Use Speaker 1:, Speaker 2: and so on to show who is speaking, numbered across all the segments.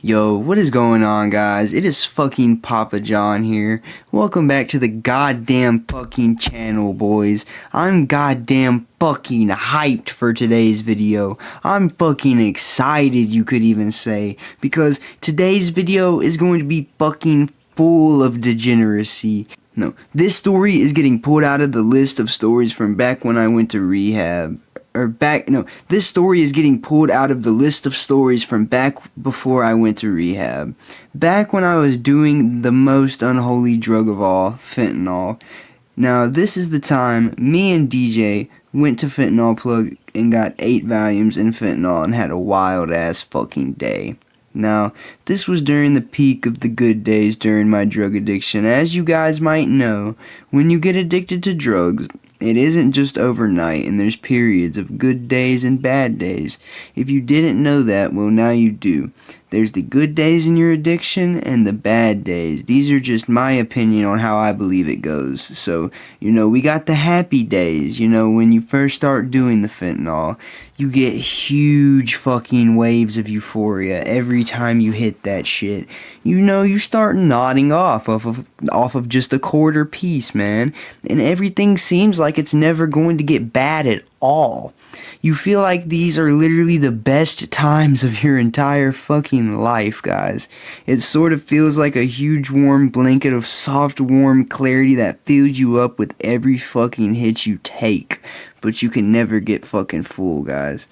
Speaker 1: Yo, what is going on, guys? It is fucking Papa John here. Welcome back to the goddamn fucking channel, boys. I'm goddamn fucking hyped for today's video. I'm fucking excited, you could even say, because today's video is going to be fucking full of degeneracy. No, this story is getting pulled out of the list of stories from back when I went to rehab. This story is getting pulled out of the list of stories from back before I went to rehab. Back when I was doing the most unholy drug of all, fentanyl. Now, this is the time me and DJ went to Fentanyl Plug and got 8 Valiums and fentanyl and had a wild ass fucking day. Now, this was during the peak of the good days during my drug addiction. As you guys might know, when you get addicted to drugs, it isn't just overnight, and there's periods of good days and bad days. If you didn't know that, well, now you do. There's the good days in your addiction and the bad days. These are just my opinion on how I believe it goes. So, we got the happy days, when you first start doing the fentanyl. You get huge fucking waves of euphoria every time you hit that shit. You start nodding off of just a quarter piece, man. And everything seems like it's never going to get bad at all. You feel like these are literally the best times of your entire fucking life, guys. It sort of feels like a huge warm blanket of soft warm clarity that fills you up with every fucking hit you take. But you can never get fucking full, guys.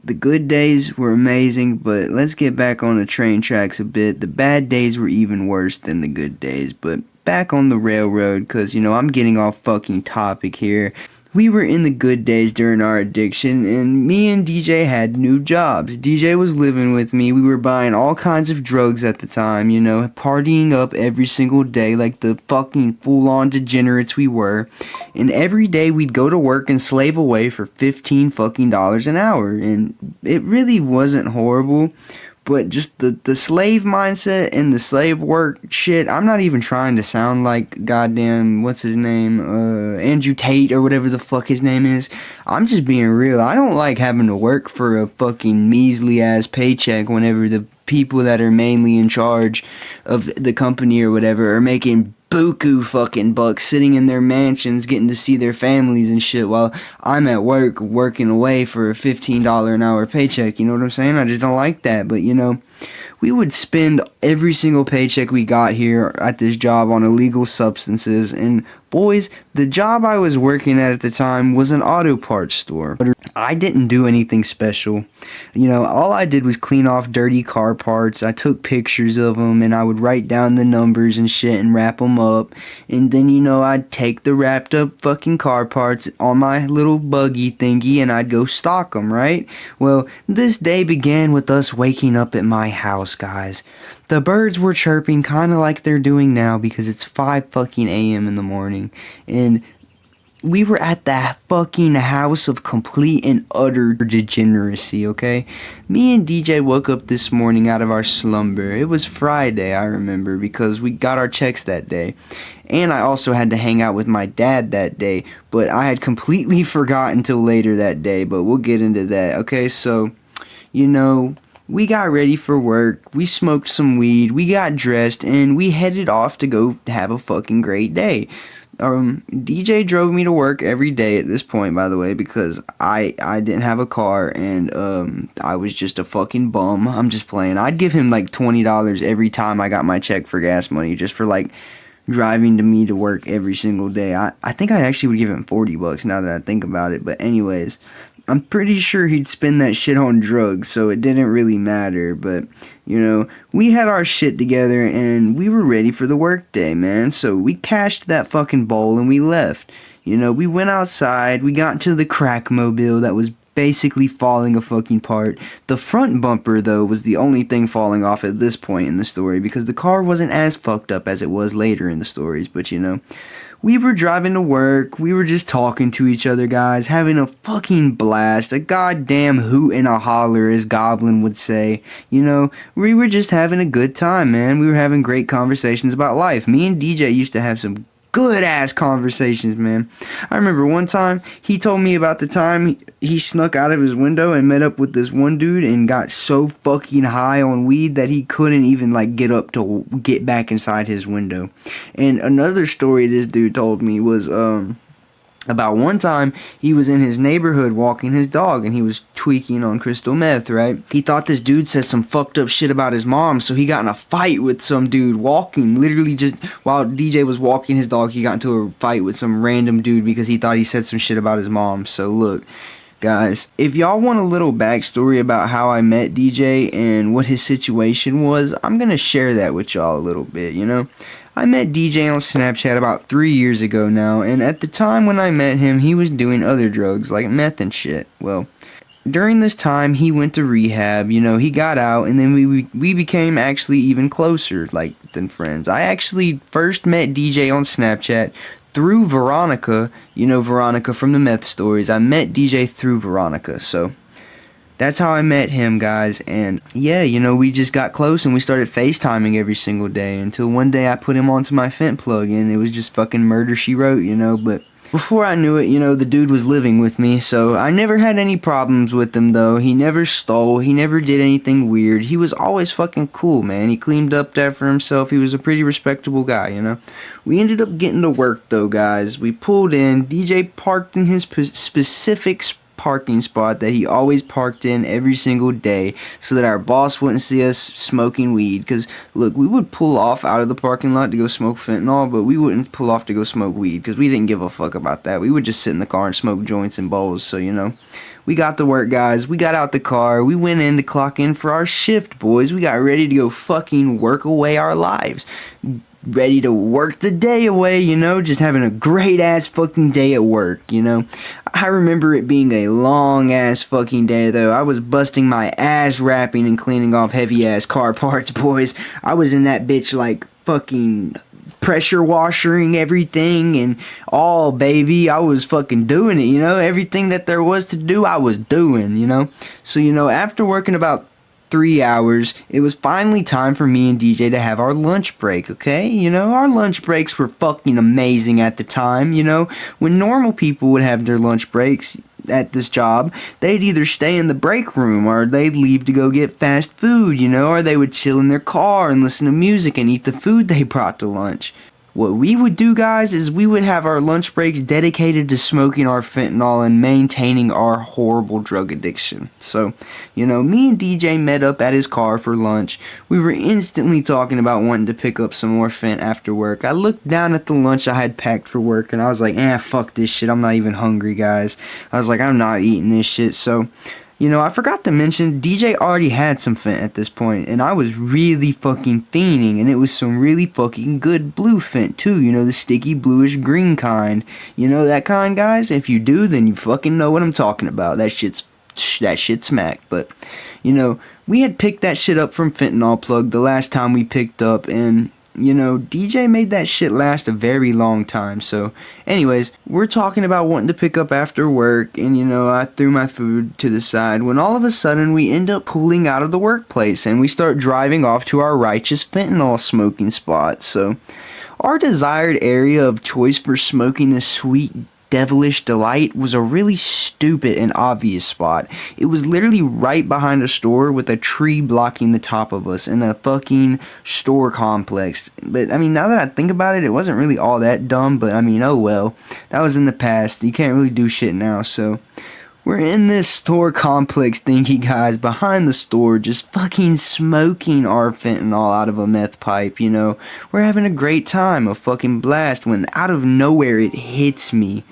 Speaker 1: The good days were amazing, but let's get back on the train tracks a bit. The bad days were even worse than the good days, but back on the railroad, cause I'm getting off fucking topic here. We were in the good days during our addiction, and me and DJ had new jobs. DJ was living with me. We were buying all kinds of drugs at the time, partying up every single day like the fucking full-on degenerates we were. And every day we'd go to work and slave away for $15 fucking an hour, and it really wasn't horrible. But just the slave mindset and the slave work shit, I'm not even trying to sound like goddamn, what's his name, Andrew Tate or whatever the fuck his name is. I'm just being real. I don't like having to work for a fucking measly ass paycheck whenever the people that are mainly in charge of the company or whatever are making buku fucking bucks sitting in their mansions getting to see their families and shit while I'm at work working away for a $15 an hour paycheck. You know what I'm saying? I just don't like that. But we would spend every single paycheck we got here at this job on illegal substances. And boys, the job I was working at the time was an auto parts store. I didn't do anything special. All I did was clean off dirty car parts. I took pictures of them and I would write down the numbers and shit and wrap them up. And then, I'd take the wrapped up fucking car parts on my little buggy thingy and I'd go stock them, right? Well, this day began with us waking up at my house, guys. The birds were chirping kind of like they're doing now because it's 5 fucking a.m. in the morning. And we were at that fucking house of complete and utter degeneracy, okay? Me and DJ woke up this morning out of our slumber. It was Friday, I remember, because we got our checks that day. And I also had to hang out with my dad that day, but I had completely forgotten until later that day, but we'll get into that, okay? So, we got ready for work, we smoked some weed, we got dressed, and we headed off to go have a fucking great day. DJ drove me to work every day at this point, by the way, because I didn't have a car and I was just a fucking bum. I'm just playing. I'd give him like $20 every time I got my check for gas money just for like driving me to work every single day. I think I actually would give him $40 now that I think about it. But anyways, I'm pretty sure he'd spend that shit on drugs, so it didn't really matter. But, we had our shit together and we were ready for the work day, man. So we cashed that fucking bowl and we left. We went outside, we got to the crack mobile that was basically falling a fucking part. The front bumper, though, was the only thing falling off at this point in the story because the car wasn't as fucked up as it was later in the stories. But, we were driving to work, we were just talking to each other, guys, having a fucking blast, a goddamn hoot and a holler, as Goblin would say. We were just having a good time, man. We were having great conversations about life. Me and DJ used to have some good ass conversations, man. I remember one time he told me about the time he snuck out of his window and met up with this one dude and got so fucking high on weed that he couldn't even like get up to get back inside his window. And another story this dude told me was about one time he was in his neighborhood walking his dog and he was tweaking on crystal meth, right? He thought this dude said some fucked up shit about his mom, so he got in a fight with some dude walking. Literally just while DJ was walking his dog, he got into a fight with some random dude because he thought he said some shit about his mom. So look, guys, if y'all want a little backstory about how I met DJ and what his situation was, I'm gonna share that with y'all a little bit, you know? I met DJ on Snapchat about 3 years ago now, and at the time when I met him, he was doing other drugs like meth and shit. Well, during this time, he went to rehab, you know, he got out, and then we became actually even closer, like, than friends. I actually first met DJ on Snapchat through Veronica, you know Veronica from the meth stories. I met DJ through Veronica, so that's how I met him, guys. And yeah, you know, we just got close and we started FaceTiming every single day until one day I put him onto my Fent plug and it was just fucking murder she wrote, you know. But before I knew it, you know, the dude was living with me, so I never had any problems with him though. He never stole, he never did anything weird. He was always fucking cool, man. He cleaned up after himself. He was a pretty respectable guy, you know. We ended up getting to work though, guys. We pulled in, DJ parked in his specific parking spot that he always parked in every single day so that our boss wouldn't see us smoking weed. Because look, we would pull off out of the parking lot to go smoke fentanyl, but we wouldn't pull off to go smoke weed because we didn't give a fuck about that. We would just sit in the car and smoke joints and bowls. So, you know, we got to work, guys. We got out the car. We went in to clock in for our shift, boys. We got ready to go fucking work away our lives. Ready to work the day away, you know, just having a great ass fucking day at work, you know. I remember it being a long ass fucking day though. I was busting my ass wrapping and cleaning off heavy ass car parts, boys. I was in that bitch like fucking pressure washing everything and all, baby. I was fucking doing it, you know. Everything that there was to do, I was doing, you know. So, you know, after working about 3 hours, it was finally time for me and DJ to have our lunch break, okay? You know, our lunch breaks were fucking amazing at the time, you know? When normal people would have their lunch breaks at this job, they'd either stay in the break room or they'd leave to go get fast food, you know? Or they would chill in their car and listen to music and eat the food they brought to lunch. What we would do, guys, is we would have our lunch breaks dedicated to smoking our fentanyl and maintaining our horrible drug addiction. So, you know, me and DJ met up at his car for lunch. We were instantly talking about wanting to pick up some more fent after work. I looked down at the lunch I had packed for work and I was like, fuck this shit. I'm not even hungry, guys. I was like, I'm not eating this shit. So, you know, I forgot to mention, DJ already had some fent at this point, and I was really fucking fiending, and it was some really fucking good blue fent too, you know, the sticky bluish green kind. You know that kind, guys? If you do, then you fucking know what I'm talking about. That shit smack. But, you know, we had picked that shit up from Fentanyl Plug the last time we picked up, and you know, DJ made that shit last a very long time. So, anyways, we're talking about wanting to pick up after work, and you know, I threw my food to the side when all of a sudden we end up pulling out of the workplace and we start driving off to our righteous fentanyl smoking spot. So, our desired area of choice for smoking this sweet, devilish delight was a really stupid and obvious spot. It was literally right behind a store with a tree blocking the top of us in a fucking store complex. But I mean, now that I think about it, it wasn't really all that dumb, but I mean, oh well. That was in the past. You can't really do shit now, so we're in this store complex thingy, guys, behind the store, just fucking smoking our fentanyl out of a meth pipe, you know. We're having a great time, a fucking blast, when out of nowhere it hits me.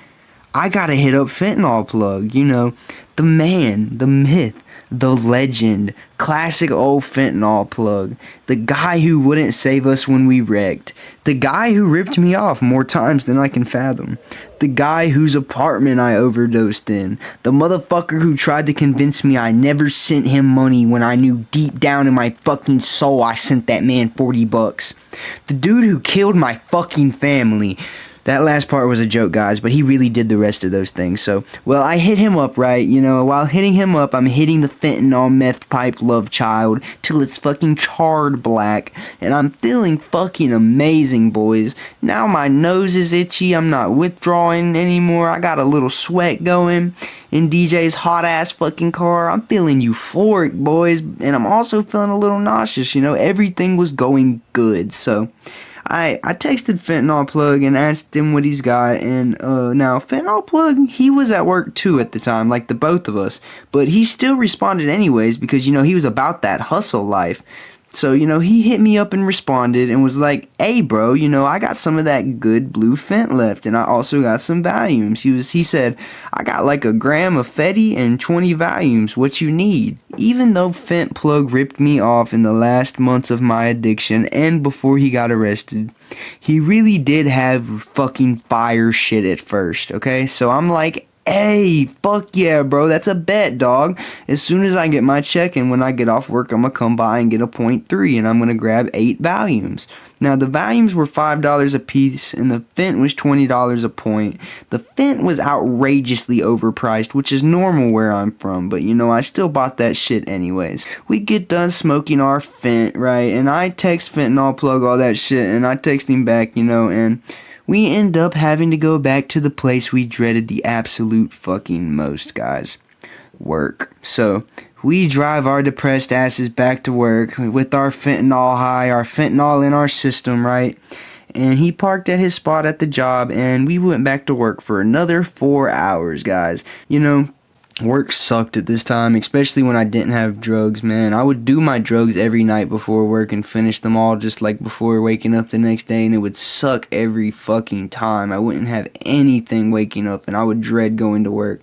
Speaker 1: I gotta hit up Fentanyl Plug, you know, the man, the myth, the legend, classic old Fentanyl Plug, the guy who wouldn't save us when we wrecked, the guy who ripped me off more times than I can fathom, the guy whose apartment I overdosed in, the motherfucker who tried to convince me I never sent him money when I knew deep down in my fucking soul I sent that man $40, the dude who killed my fucking family. That last part was a joke, guys, but he really did the rest of those things. So, well, I hit him up, right? You know, while hitting him up, I'm hitting the fentanyl meth pipe love child till it's fucking charred black. And I'm feeling fucking amazing, boys. Now my nose is itchy. I'm not withdrawing anymore. I got a little sweat going in DJ's hot ass fucking car. I'm feeling euphoric, boys. And I'm also feeling a little nauseous. You know, everything was going good. So I texted Fentanyl Plug and asked him what he's got, and now Fentanyl Plug, he was at work too at the time, like the both of us, but he still responded anyways because, you know, he was about that hustle life. So, you know, he hit me up and responded and was like, hey bro, you know, I got some of that good blue Fent left, and I also got some Valiums. He said, I got like a gram of Fetty and 20 Valiums, what you need? Even though Fent Plug ripped me off in the last months of my addiction and before he got arrested, he really did have fucking fire shit at first, okay? So I'm like, hey, fuck yeah, bro, that's a bet, dog. As soon as I get my check and when I get off work, I'm gonna come by and get a .3 and I'm gonna grab 8 Valiums. Now, the Valiums were $5 a piece and the Fent was $20 a point. The Fent was outrageously overpriced, which is normal where I'm from, but you know, I still bought that shit anyways. We get done smoking our Fent, right, and I text Fentanyl Plug all that shit, and I text him back, you know, and we end up having to go back to the place we dreaded the absolute fucking most, guys. Work. So, we drive our depressed asses back to work with our fentanyl high, our fentanyl in our system, right? And he parked at his spot at the job, and we went back to work for another 4 hours, guys. You know, work sucked at this time, especially when I didn't have drugs, man. I would do my drugs every night before work and finish them all just like before waking up the next day, and it would suck every fucking time. I wouldn't have anything waking up, and I would dread going to work.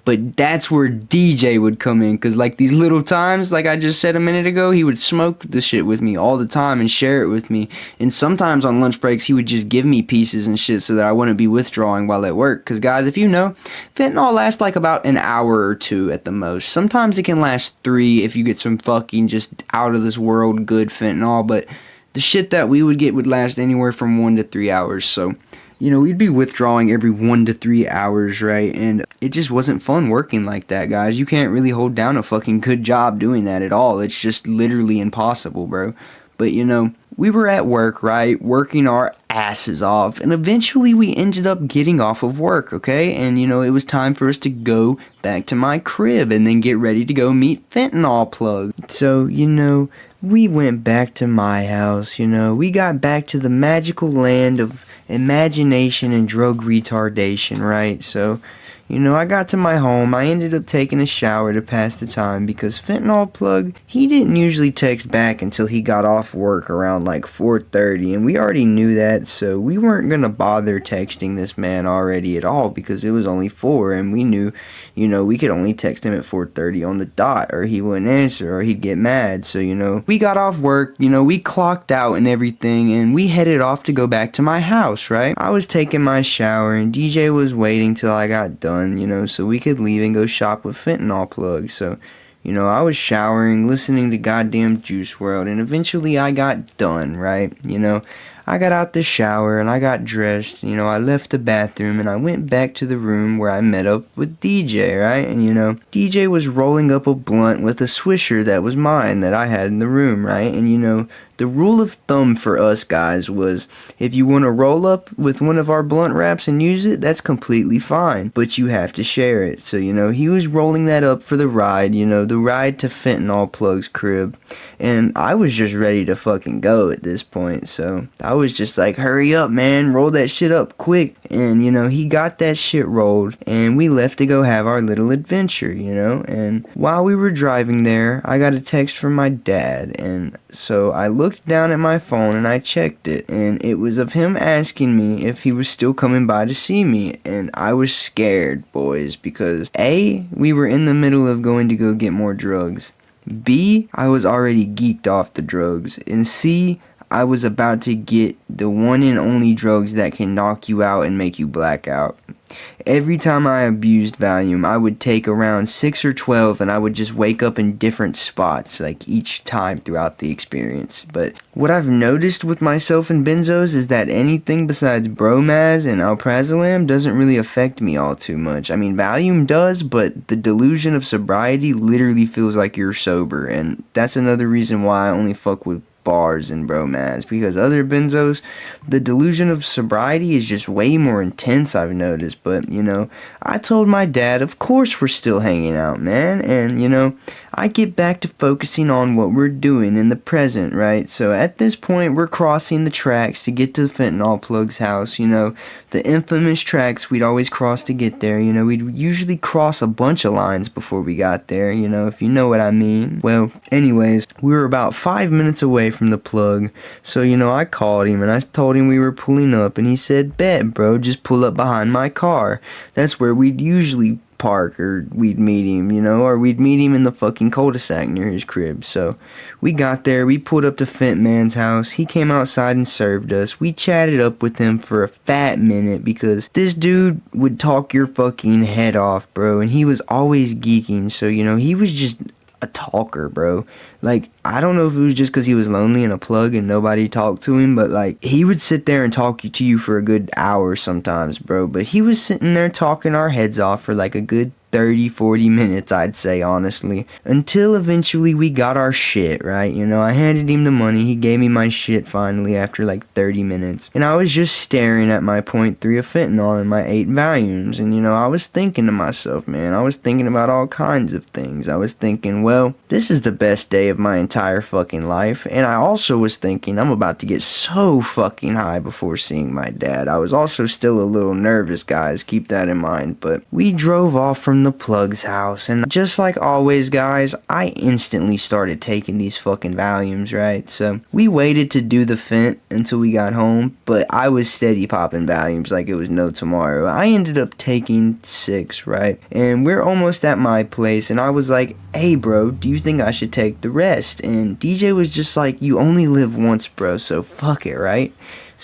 Speaker 1: But that's where DJ would come in, because like these little times, like I just said a minute ago, he would smoke the shit with me all the time and share it with me. And sometimes on lunch breaks, he would just give me pieces and shit so that I wouldn't be withdrawing while at work. Because guys, if you know, fentanyl lasts like about an hour or two at the most. Sometimes it can last 3 if you get some fucking just out of this world good fentanyl. But the shit that we would get would last anywhere from 1 to 3 hours. So, you know, we'd be withdrawing every 1 to 3 hours, right? And it just wasn't fun working like that, guys. You can't really hold down a fucking good job doing that at all. It's just literally impossible, bro. But, you know, we were at work, right? Working our asses off. And eventually we ended up getting off of work, okay? And, you know, it was time for us to go back to my crib and then get ready to go meet Fentanyl Plug. So, you know, we went back to my house, you know. We got back to the magical land of imagination and drug retardation, right? So, you know, I got to my home. I ended up taking a shower to pass the time because Fentanyl Plug, he didn't usually text back until he got off work around like 4:30, and we already knew that, so we weren't gonna bother texting this man already at all because it was only 4, and we knew, you know, we could only text him at 4:30 on the dot, or he wouldn't answer, or he'd get mad. So, you know, we got off work, you know, we clocked out and everything, and we headed off to go back to my house, right? I was taking my shower, and DJ was waiting till I got done, you know, so we could leave and go shop with Fentanyl Plug. So, you know, I was showering, listening to goddamn Juice WRLD, and eventually I got done, right? You know, I got out the shower and I got dressed, you know, I left the bathroom and I went back to the room where I met up with DJ, right? And, you know, DJ was rolling up a blunt with a Swisher that was mine that I had in the room, right? And, you know, the rule of thumb for us guys was, if you want to roll up with one of our blunt wraps and use it, that's completely fine, but you have to share it. So, you know, he was rolling that up for the ride, you know, the ride to Fentanyl Plug's crib, and I was just ready to fucking go at this point. So I was just like, hurry up, man, roll that shit up quick. And, you know, he got that shit rolled, and we left to go have our little adventure, you know. And while we were driving there, I got a text from my dad, and so I looked down at my phone and I checked it, and it was of him asking me if he was still coming by to see me. And I was scared, boys, because A, we were in the middle of going to go get more drugs, B, I was already geeked off the drugs, and C, I was about to get the one and only drugs that can knock you out and make you black out. Every time I abused Valium, I would take around 6 or 12 and I would just wake up in different spots, like each time throughout the experience. But what I've noticed with myself and benzos is that anything besides bromaz and alprazolam doesn't really affect me all too much. I mean, Valium does, but the delusion of sobriety literally feels like you're sober, and that's another reason why I only fuck with bars and bromaz, because other benzos, the delusion of sobriety is just way more intense, I've noticed. But you know, I told my dad, of course we're still hanging out, man, and you know, I get back to focusing on what we're doing in the present, right? So at this point, we're crossing the tracks to get to the fentanyl plug's house, you know, the infamous tracks we'd always cross to get there. You know, we'd usually cross a bunch of lines before we got there, you know, if you know what I mean. Well, anyways, we were about 5 minutes away from the plug, so you know, I called him and I told him we were pulling up, and he said, bet bro, just pull up behind my car. That's where we'd usually park, or we'd meet him, you know, or we'd meet him in the fucking cul-de-sac near his crib. So we got there, we pulled up to Fent Man's house, he came outside and served us. We chatted up with him for a fat minute, because this dude would talk your fucking head off, bro, and he was always geeking. So you know, he was just a talker, bro. Like, I don't know if it was just because he was lonely in a plug and nobody talked to him, but like, he would sit there and talk to you for a good hour sometimes, bro. But he was sitting there talking our heads off for like a good 30-40 minutes, I'd say, honestly, until eventually we got our shit, right? You know, I handed him the money, he gave me my shit finally after like 30 minutes, and I was just staring at my .3 of fentanyl and my 8 Valiums, and you know, I was thinking to myself, man, I was thinking about all kinds of things. I was thinking, well, this is the best day of my entire fucking life, and I also was thinking, I'm about to get so fucking high before seeing my dad. I was also still a little nervous, guys, keep that in mind. But we drove off from the plug's house, and just like always, guys, I instantly started taking these fucking Valiums, right? So we waited to do the Fent until we got home, but I was steady popping Valiums like it was no tomorrow. I ended up taking 6, right? And we're almost at my place, and I was like, hey bro, do you think I should take the rest? And DJ was just like, you only live once, bro, so fuck it, right?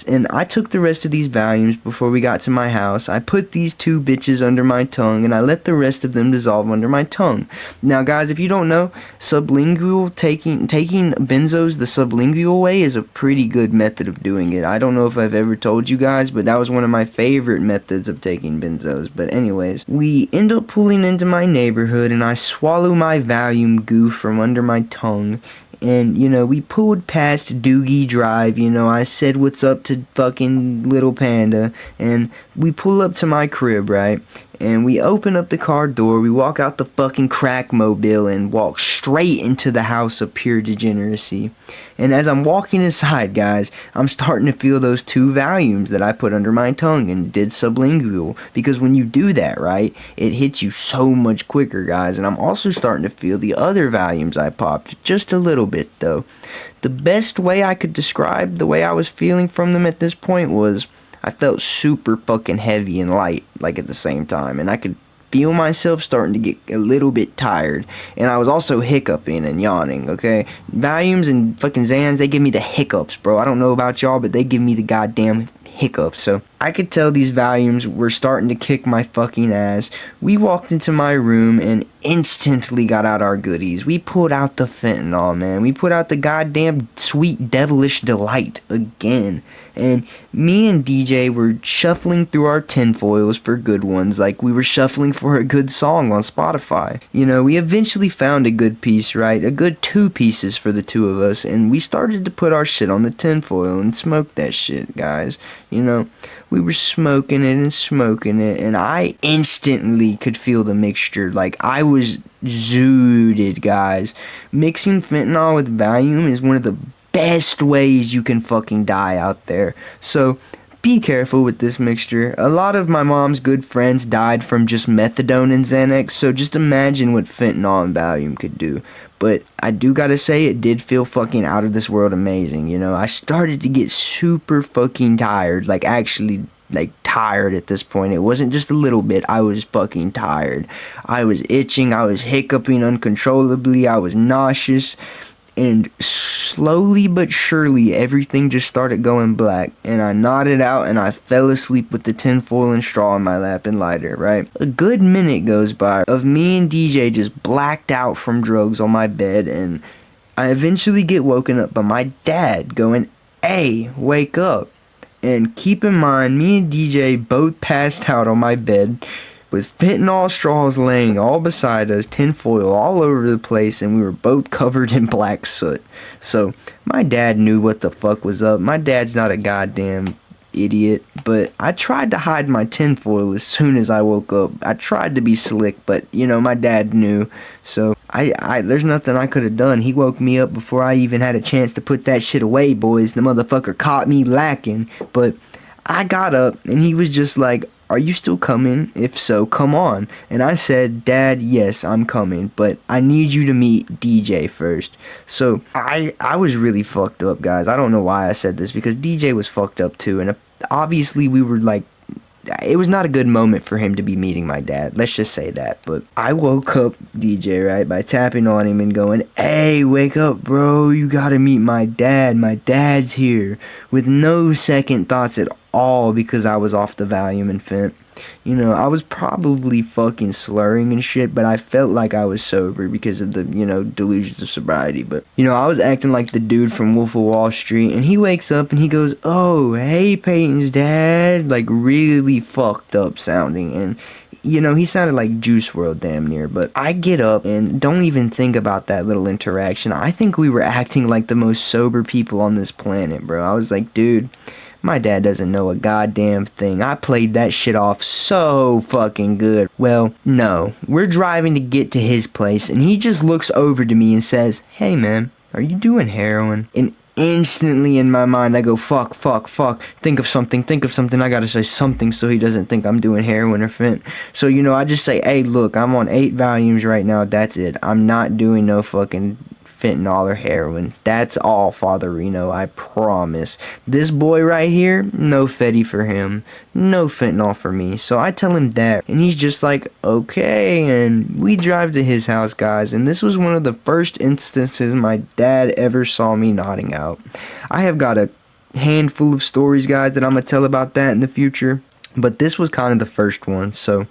Speaker 1: And I took the rest of these Valiums before we got to my house. I put these 2 bitches under my tongue, and I let the rest of them dissolve under my tongue. Now guys, if you don't know, sublingual, taking benzos the sublingual way is a pretty good method of doing it. I don't know if I've ever told you guys, but that was one of my favorite methods of taking benzos. But anyways, we end up pulling into my neighborhood, and I swallow my Valium goo from under my tongue. And, you know, we pulled past Doogie Drive, you know, I said what's up to fucking Little Panda, and we pull up to my crib, right? And we open up the car door, we walk out the fucking crack mobile and walk straight into the house of pure degeneracy. And as I'm walking inside, guys, I'm starting to feel those 2 Valiums that I put under my tongue and did sublingual. Because when you do that, right, it hits you so much quicker, guys. And I'm also starting to feel the other Valiums I popped, just a little bit though. The best way I could describe the way I was feeling from them at this point was, I felt super fucking heavy and light, like at the same time, and I could feel myself starting to get a little bit tired, and I was also hiccuping and yawning, okay? Valiums and fucking Xans, they give me the hiccups, bro. I don't know about y'all, but they give me the goddamn hiccups. So I could tell these Valiums were starting to kick my fucking ass. We walked into my room and instantly got out our goodies. We pulled out the fentanyl, man. We put out the goddamn sweet devilish delight again. And me and DJ were shuffling through our tinfoils for good ones, like we were shuffling for a good song on Spotify. You know, we eventually found a good piece, right? A good 2 pieces for the 2 of us, and we started to put our shit on the tinfoil and smoke that shit, guys. You know, we were smoking it, and I instantly could feel the mixture. Like, I was zooted, guys. Mixing fentanyl with Valium is one of the best ways you can fucking die out there. So be careful with this mixture. A lot of my mom's good friends died from just methadone and Xanax, so just imagine what fentanyl and Valium could do. But I do gotta say, it did feel fucking out of this world amazing, you know. I started to get super fucking tired, like actually like tired at this point. It wasn't just a little bit, I was fucking tired. I was itching, I was hiccuping uncontrollably, I was nauseous. and slowly but surely everything just started going black, and I nodded out and I fell asleep with the tinfoil and straw in my lap and lighter, right? A good minute goes by of me and DJ just blacked out from drugs on my bed, and I eventually get woken up by my dad going, "Hey, wake up." And keep in mind, me and DJ both passed out on my bed with fentanyl straws laying all beside us, tinfoil all over the place, and we were both covered in black soot. So my dad knew what the fuck was up. My dad's not a goddamn idiot, but I tried to hide my tinfoil as soon as I woke up. I tried to be slick, but you know, my dad knew. So I there's nothing I could have done. He woke me up before I even had a chance to put that shit away, boys. The motherfucker caught me lacking. But I got up and he was just like, "Are you still coming? If so, come on." And I said, "Dad, yes, I'm coming, but I need you to meet DJ first." So I was really fucked up, guys. I don't know why I said this, because DJ was fucked up too, and obviously we were like, it was not a good moment for him to be meeting my dad. Let's just say that. But I woke up DJ, right, by tapping on him and going, "Hey, wake up, bro. You gotta meet my dad. My dad's here." With no second thoughts at all, because I was off the Valium and Fent. You know, I was probably fucking slurring and shit, but I felt like I was sober because of the, you know, delusions of sobriety. But, you know, I was acting like the dude from Wolf of Wall Street, and he wakes up and he goes, "Oh, hey, Peyton's dad," like really fucked up sounding, and you know, he sounded like Juice WRLD damn near. But I get up and don't even think about that little interaction. I think we were acting like the most sober people on this planet, bro. I was like, dude, my dad doesn't know a goddamn thing. I played that shit off so fucking good. Well, no. We're driving to get to his place, and he just looks over to me and says, "Hey, man, are you doing heroin?" And instantly in my mind, I go, fuck. Think of something. I gotta say something so he doesn't think I'm doing heroin or Fent. So, you know, I just say, "Hey, look, I'm on 8 Valiums right now. That's it. I'm not doing no fucking fentanyl or heroin. That's all, Father Reno, I promise. This boy right here, no fetty for him. No fentanyl for me." So I tell him that, and he's just like, "Okay," and we drive to his house, guys, and this was one of the first instances my dad ever saw me nodding out. I have got a handful of stories, guys, that I'm gonna tell about that in the future, but this was kind of the first one. So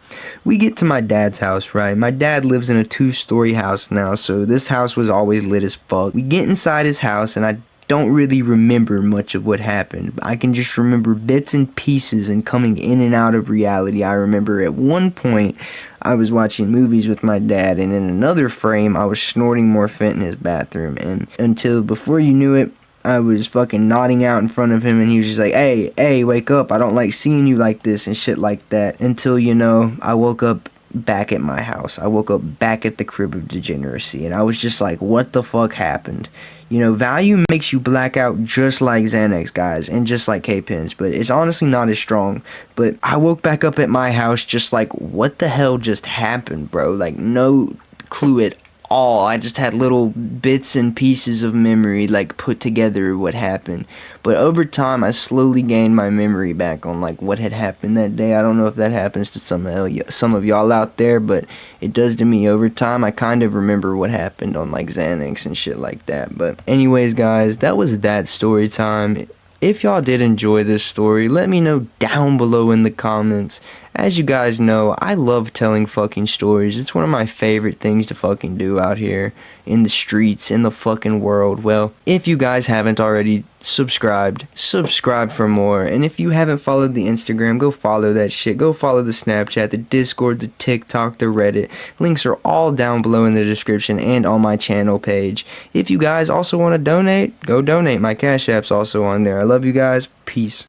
Speaker 1: we get to my dad's house, right? My dad lives in a 2-story house now, so this house was always lit as fuck. We get inside his house, and I don't really remember much of what happened. I can just remember bits and pieces and coming in and out of reality. I remember at one point I was watching movies with my dad, and in another frame I was snorting more Fent in his bathroom, and until before you knew it, I was fucking nodding out in front of him, and he was just like, hey, wake up, I don't like seeing you like this, and shit like that, until, you know, I woke up back at my house. I woke up back at the crib of degeneracy, and I was just like, what the fuck happened? You know, Valium makes you black out just like Xanax, guys, and just like K-Pens, but it's honestly not as strong. But I woke back up at my house just like, what the hell just happened, bro? Like, no clue at all. I just had little bits and pieces of memory like put together what happened, but over time I slowly gained my memory back on like what had happened that day. I don't know if that happens to some of y'all out there, but it does to me. Over time I kind of remember what happened on like Xanax and shit like that. But anyways, guys, that was that story time. If y'all did enjoy this story, let me know down below in the comments. As you guys know, I love telling fucking stories. It's one of my favorite things to fucking do out here in the streets, in the fucking world. Well, if you guys haven't already subscribe for more. And if you haven't followed the Instagram, go follow that shit. Go follow the Snapchat, the Discord, the TikTok, the Reddit. Links are all down below in the description and on my channel page. If you guys also want to donate, go donate. My Cash App's also on there. I love you guys. Peace.